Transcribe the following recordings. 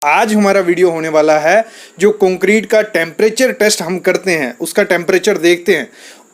आज हमारा वीडियो होने वाला है जो कंक्रीट का टेम्परेचर टेस्ट हम करते हैं, उसका टेम्परेचर देखते हैं,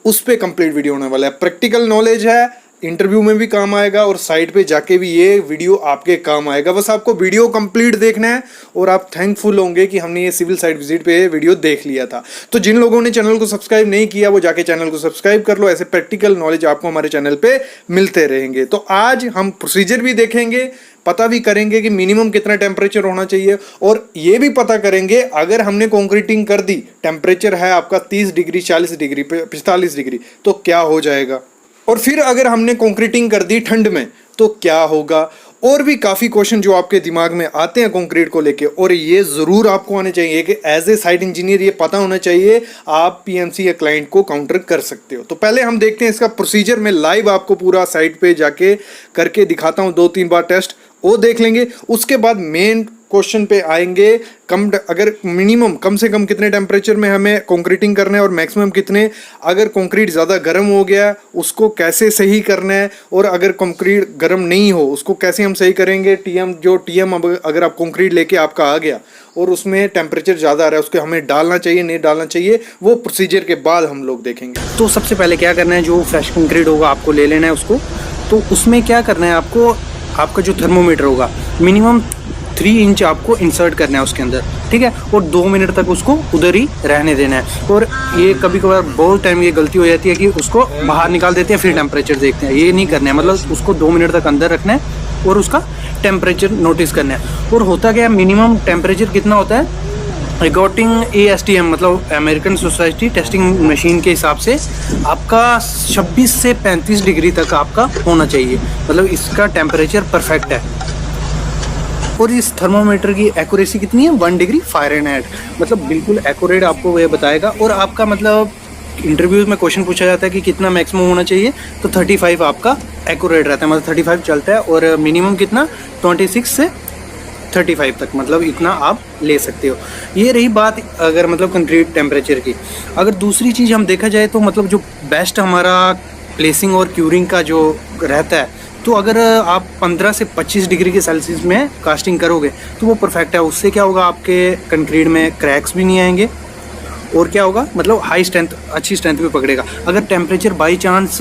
उस पे कंप्लीट वीडियो होने वाला है। प्रैक्टिकल नॉलेज है, इंटरव्यू में भी काम आएगा और साइट पे जाके भी ये वीडियो आपके काम आएगा। बस आपको वीडियो कंप्लीट देखना है और आप थैंकफुल होंगे कि हमने ये सिविल साइट विजिट पे वीडियो देख लिया था। तो जिन लोगों ने चैनल को सब्सक्राइब नहीं किया वो जाके चैनल को सब्सक्राइब कर लो। ऐसे प्रैक्टिकल नॉलेज आपको हमारे चैनल पे मिलते रहेंगे। तो आज हम प्रोसीजर भी देखेंगे, पता भी करेंगे कि मिनिमम कितना टेम्परेचर होना चाहिए और ये भी पता करेंगे अगर हमने कंक्रीटिंग कर दी, टेम्परेचर है आपका 30 डिग्री, 40 डिग्री, 45 डिग्री, तो क्या हो जाएगा। और फिर अगर हमने कंक्रीटिंग कर दी ठंड में तो क्या होगा। और भी काफ़ी क्वेश्चन जो आपके दिमाग में आते हैं कंक्रीट को लेके, और ये ज़रूर आपको आने चाहिए कि एज ए साइट इंजीनियर ये पता होना चाहिए आप पीएमसी या क्लाइंट को काउंटर कर सकते हो। तो पहले हम देखते हैं इसका प्रोसीजर। मैं लाइव आपको पूरा साइट पे जाके करके दिखाता हूँ, 2-3 बार टेस्ट वो देख लेंगे। उसके बाद मेन क्वेश्चन पे आएंगे, अगर मिनिमम कम से कम कितने टेम्परेचर में हमें कंक्रीटिंग करना है और मैक्सिमम कितने, अगर कंक्रीट ज़्यादा गर्म हो गया उसको कैसे सही करना है, और अगर कंक्रीट गर्म नहीं हो उसको कैसे हम सही करेंगे। टीएम अगर आप कंक्रीट लेके आपका आ गया और उसमें टेम्परेचर ज़्यादा आ रहा है उसको हमें डालना चाहिए नहीं डालना चाहिए, वो प्रोसीजर के बाद हम लोग देखेंगे। तो सबसे पहले क्या करना है, जो फ्रेश कंक्रीट होगा आपको ले लेना है उसको। तो उसमें क्या करना है आपको, आपका जो थर्मोमीटर होगा मिनिमम 3 इंच आपको इंसर्ट करना है उसके अंदर, ठीक है। और 2 मिनट तक उसको उधर ही रहने देना है। और ये कभी कभार बहुत टाइम ये गलती हो जाती है कि उसको बाहर निकाल देते हैं फिर टेम्परेचर देखते हैं, ये नहीं करना है। मतलब उसको 2 मिनट तक अंदर रखना है और उसका टेम्परेचर नोटिस करना है। और होता क्या है, मिनिमम टेम्परेचर कितना होता है अकॉर्डिंग ASTM, मतलब अमेरिकन सोसाइटी टेस्टिंग मशीन के हिसाब से आपका 26 से 35 डिग्री तक आपका होना चाहिए। मतलब इसका टेम्परेचर परफेक्ट है। और इस थर्मोमीटर की एक्यूरेसी कितनी है, 1 डिग्री फ़ारेनहाइट, मतलब बिल्कुल एक्यूरेट आपको ये बताएगा। और आपका मतलब इंटरव्यूज में क्वेश्चन पूछा जाता है कि कितना मैक्सिमम होना चाहिए, तो 35 आपका एक्यूरेट रहता है, मतलब 35 चलता है। और मिनिमम कितना 26 से 35 तक, मतलब इतना आप ले सकते हो। ये रही बात अगर मतलब कंक्रीट टेम्परेचर की। अगर दूसरी चीज़ हम देखा जाए तो मतलब जो बेस्ट हमारा प्लेसिंग और क्यूरिंग का जो रहता है, तो अगर आप 15 से 25 डिग्री के सेल्सियस में कास्टिंग करोगे तो वो परफेक्ट है। उससे क्या होगा, आपके कंक्रीट में क्रैक्स भी नहीं आएंगे और क्या होगा, मतलब हाई स्ट्रेंथ, अच्छी स्ट्रेंथ भी पकड़ेगा। अगर टेम्परेचर बाई चांस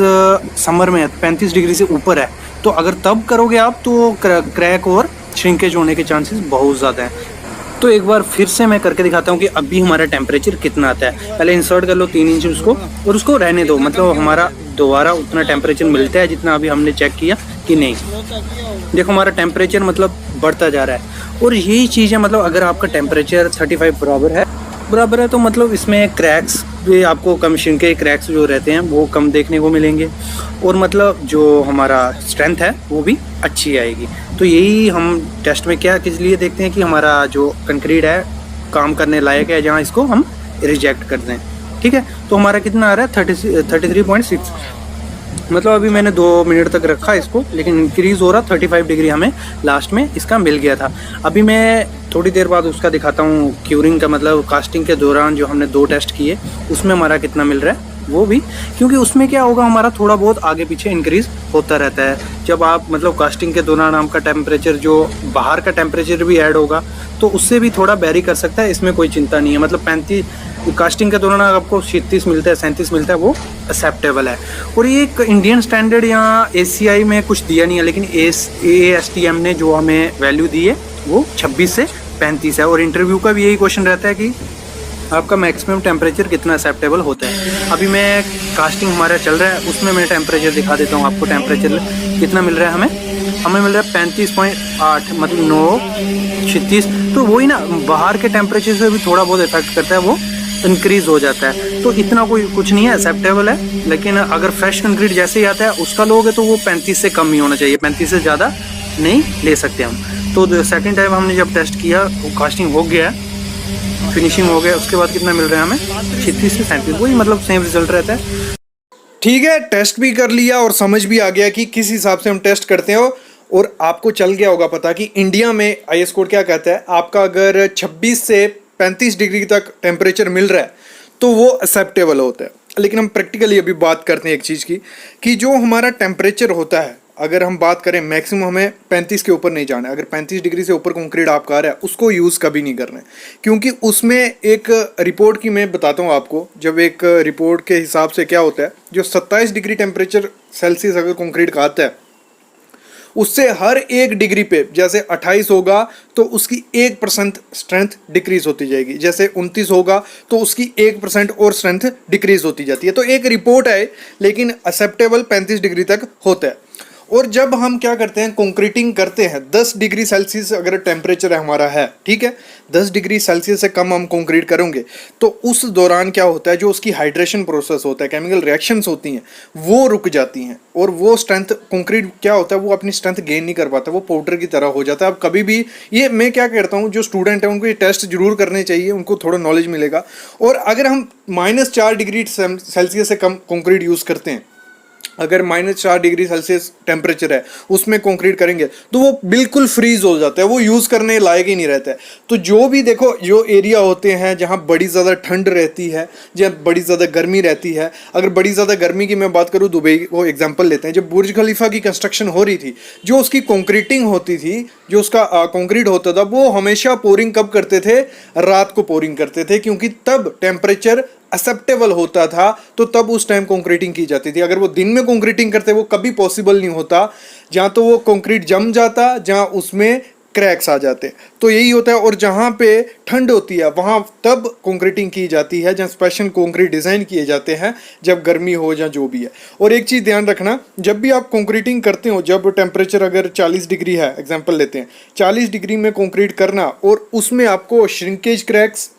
समर में 35 डिग्री से ऊपर है तो अगर तब करोगे आप तो क्रैक और श्रिंकेज होने के चांसेस बहुत ज़्यादा हैं। तो एक बार फिर से मैं करके दिखाता हूँ कि अभी हमारा टेम्परेचर कितना आता है। पहले इंसर्ट कर लो 3 इंच उसको और उसको रहने दो, मतलब हमारा दोबारा उतना टेम्परेचर मिलता है जितना अभी हमने चेक किया कि नहीं। देखो हमारा टेम्परेचर मतलब बढ़ता जा रहा है। और यही चीज़ है, मतलब अगर आपका टेम्परेचर 35 बराबर है तो मतलब इसमें क्रैक्स भी आपको कम, श्रिंकेज क्रैक्स जो रहते हैं वो कम देखने को मिलेंगे। और मतलब जो हमारा स्ट्रेंथ है वो भी अच्छी आएगी। तो यही हम टेस्ट में क्या किस लिए देखते हैं कि हमारा जो कंक्रीट है काम करने लायक है, जहाँ इसको हम रिजेक्ट कर दें, ठीक है। तो हमारा कितना आ रहा है 33.6, मतलब अभी मैंने 2 मिनट तक रखा इसको, लेकिन इंक्रीज़ हो रहा 35 डिग्री हमें लास्ट में इसका मिल गया था। अभी मैं थोड़ी देर बाद उसका दिखाता हूँ क्यूरिंग का, मतलब कास्टिंग के दौरान जो हमने 2 टेस्ट किए उसमें हमारा कितना मिल रहा है वो भी, क्योंकि उसमें क्या होगा हमारा थोड़ा बहुत आगे पीछे इंक्रीज़ होता रहता है। जब आप मतलब कास्टिंग के दौरान आपका टेम्परेचर, जो बाहर का टेम्परेचर भी ऐड होगा तो उससे भी थोड़ा वेरी कर सकता है, इसमें कोई चिंता नहीं है। मतलब 35 कास्टिंग के दौरान आपको 36 मिलता है, 37 मिलता है, वो एक्सेप्टेबल है। और ये एक इंडियन स्टैंडर्ड या ACI में कुछ दिया नहीं है, लेकिन ASTM ने जो हमें वैल्यू दी है वो 26 से 35 है। और इंटरव्यू का भी यही क्वेश्चन रहता है कि आपका मैक्सिमम टेम्परेचर कितना एक्सेप्टेबल होता है। अभी मैं कास्टिंग हमारा चल रहा है उसमें मैं टेम्परेचर दिखा देता हूँ आपको। टेम्परेचर कितना मिल रहा है हमें मिल रहा है 35.8, मतलब 36। तो वही ना, बाहर के टेम्परेचर से भी थोड़ा बहुत इफेक्ट करता है, वो इंक्रीज़ हो जाता है। तो इतना कोई कुछ नहीं है, एक्सेप्टेबल है। लेकिन अगर फ्रेश कंक्रीट जैसे ही आता है उसका लोगे तो वो 35 से कम ही होना चाहिए, 35 से ज़्यादा नहीं ले सकते हम। तो सेकंड टाइम हमने जब टेस्ट किया वो कास्टिंग हो गया, फिनिशिंग हो गया, उसके बाद कितना मिल रहा है हमें 36 से 37, वही मतलब सेम रिजल्ट रहता है। ठीक है, टेस्ट भी कर लिया और समझ भी आ गया कि किस हिसाब से हम टेस्ट करते हो, और आपको चल गया होगा पता कि इंडिया में IS कोड क्या कहता है। आपका अगर 26 से 35 डिग्री तक टेम्परेचर मिल रहा है तो वो एक्सेप्टेबल होता है। लेकिन हम प्रैक्टिकली अभी बात करते हैं एक चीज़ की, कि जो हमारा टेम्परेचर होता है अगर हम बात करें मैक्सिमम हमें 35 के ऊपर नहीं जाना है। अगर 35 डिग्री से ऊपर कंक्रीट आपका आ रहा है उसको यूज़ कभी नहीं करना है, क्योंकि उसमें एक रिपोर्ट की मैं बताता हूँ आपको। जब एक रिपोर्ट के हिसाब से क्या होता है, जो 27 डिग्री टेम्परेचर सेल्सियस अगर कंक्रीट का आता है उससे हर 1 डिग्री पे जैसे 28 होगा तो उसकी 1% स्ट्रेंथ डिक्रीज होती जाएगी, जैसे 29 होगा तो उसकी 1% और स्ट्रेंथ डिक्रीज होती जाती है। तो एक रिपोर्ट है लेकिन एक्सेप्टेबल 35 डिग्री तक होता है। और जब हम क्या करते हैं, कंक्रीटिंग करते हैं, 10 डिग्री सेल्सियस अगर टेम्परेचर हमारा है, ठीक है, 10 डिग्री सेल्सियस से कम हम कंक्रीट करेंगे तो उस दौरान क्या होता है, जो उसकी हाइड्रेशन प्रोसेस होता है, केमिकल रिएक्शंस होती हैं वो रुक जाती हैं और वो स्ट्रेंथ कंक्रीट क्या होता है, वो अपनी स्ट्रेंथ गेन नहीं कर पाता, वो पाउडर की तरह हो जाता है। अब कभी भी ये मैं क्या कहता हूँ, जो स्टूडेंट है उनको ये टेस्ट जरूर करने चाहिए, उनको थोड़ा नॉलेज मिलेगा। और अगर हम -4 डिग्री सेल्सियस से कम कंक्रीट यूज़ करते हैं, अगर -4 डिग्री सेल्सियस टेम्परेचर है उसमें कंक्रीट करेंगे तो वो बिल्कुल फ्रीज हो जाता है, वो यूज़ करने लायक ही नहीं रहता है। तो जो भी देखो, जो एरिया होते हैं जहाँ बड़ी ज़्यादा ठंड रहती है, जहाँ बड़ी ज़्यादा गर्मी रहती है, अगर बड़ी ज़्यादा गर्मी की मैं बात करूँ, दुबई को एग्जांपल लेते हैं, जब बुर्ज खलीफा की कंस्ट्रक्शन हो रही थी, जो उसकी कंक्रीटिंग होती थी, जो उसका कंक्रीट होता था, वो हमेशा पोरिंग कब करते थे, रात को पोरिंग करते थे, क्योंकि तब टेम्परेचर एक्सेप्टेबल होता था, तो तब उस टाइम कंक्रीटिंग की जाती थी। अगर वो दिन में कंक्रीटिंग करते वो कभी पॉसिबल नहीं होता, जहाँ तो वो कंक्रीट जम जाता, जहाँ उसमें क्रैक्स आ जाते। तो यही होता है। और जहाँ पे ठंड होती है वहाँ तब कंक्रीटिंग की जाती है, जहाँ स्पेशल कंक्रीट डिज़ाइन किए जाते हैं, जब गर्मी हो या जो भी है। और एक चीज़ ध्यान रखना, जब भी आप कंक्रीटिंग करते हो, जब टेम्परेचर अगर 40 डिग्री है, एग्जांपल लेते हैं, 40 डिग्री में कंक्रीट करना और उसमें आपको shrinkage cracks,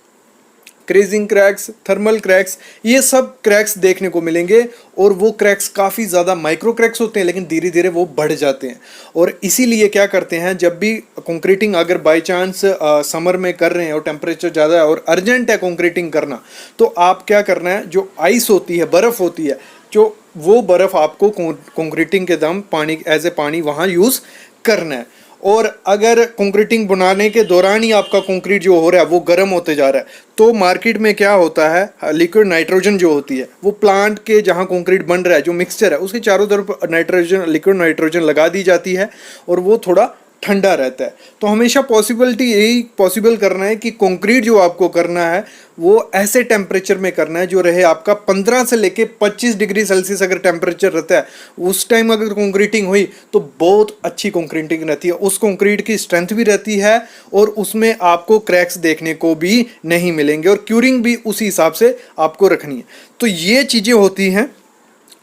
crazing cracks, thermal cracks, ये सब क्रैक्स देखने को मिलेंगे। और वो क्रैक्स काफ़ी ज़्यादा माइक्रो क्रैक्स होते हैं, लेकिन धीरे धीरे वो बढ़ जाते हैं। और इसीलिए क्या करते हैं, जब भी कंक्रीटिंग अगर बाय चांस समर में कर रहे हैं और टेम्परेचर ज़्यादा है और अर्जेंट है कंक्रीटिंग करना, तो आप क्या करना है, जो आइस होती है, बर्फ़ होती है, जो वो बर्फ़ आपको कंक्रीटिंग के दम पानी एज ए पानी वहाँ यूज़ करना है। और अगर कंक्रीटिंग बनाने के दौरान ही आपका कंक्रीट जो हो रहा है वो गर्म होते जा रहा है, तो मार्केट में क्या होता है, लिक्विड नाइट्रोजन जो होती है, वो प्लांट के जहाँ कंक्रीट बन रहा है, जो मिक्सचर है, उसके चारों तरफ नाइट्रोजन, लिक्विड नाइट्रोजन लगा दी जाती है और वो थोड़ा ठंडा रहता है। तो हमेशा पॉसिबिलिटी यही पॉसिबल करना है कि कंक्रीट जो आपको करना है वो ऐसे टेम्परेचर में करना है जो रहे आपका 15 से लेके 25 डिग्री सेल्सियस अगर टेम्परेचर रहता है, उस टाइम अगर कंक्रीटिंग हुई तो बहुत अच्छी कंक्रीटिंग रहती है, उस कंक्रीट की स्ट्रेंथ भी रहती है और उसमें आपको क्रैक्स देखने को भी नहीं मिलेंगे और क्यूरिंग भी उसी हिसाब से आपको रखनी है। तो ये चीज़ें होती हैं,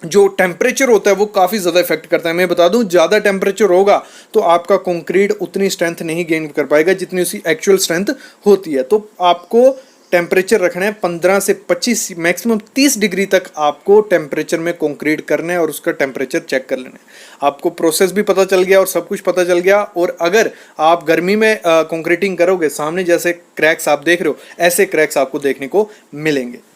जो टेम्परेचर होता है वो काफ़ी ज़्यादा इफेक्ट करता है। मैं बता दूं, ज़्यादा टेम्परेचर होगा तो आपका कंक्रीट उतनी स्ट्रेंथ नहीं गेन कर पाएगा जितनी उसकी एक्चुअल स्ट्रेंथ होती है। तो आपको टेम्परेचर रखना है 15 से 25, मैक्सिमम 30 डिग्री तक आपको टेम्परेचर में कंक्रीट करना है और उसका टेम्परेचर चेक कर लेना है। आपको प्रोसेस भी पता चल गया और सब कुछ पता चल गया। और अगर आप गर्मी में कंक्रीटिंग करोगे, सामने जैसे क्रैक्स आप देख रहे हो, ऐसे क्रैक्स आपको देखने को मिलेंगे। तो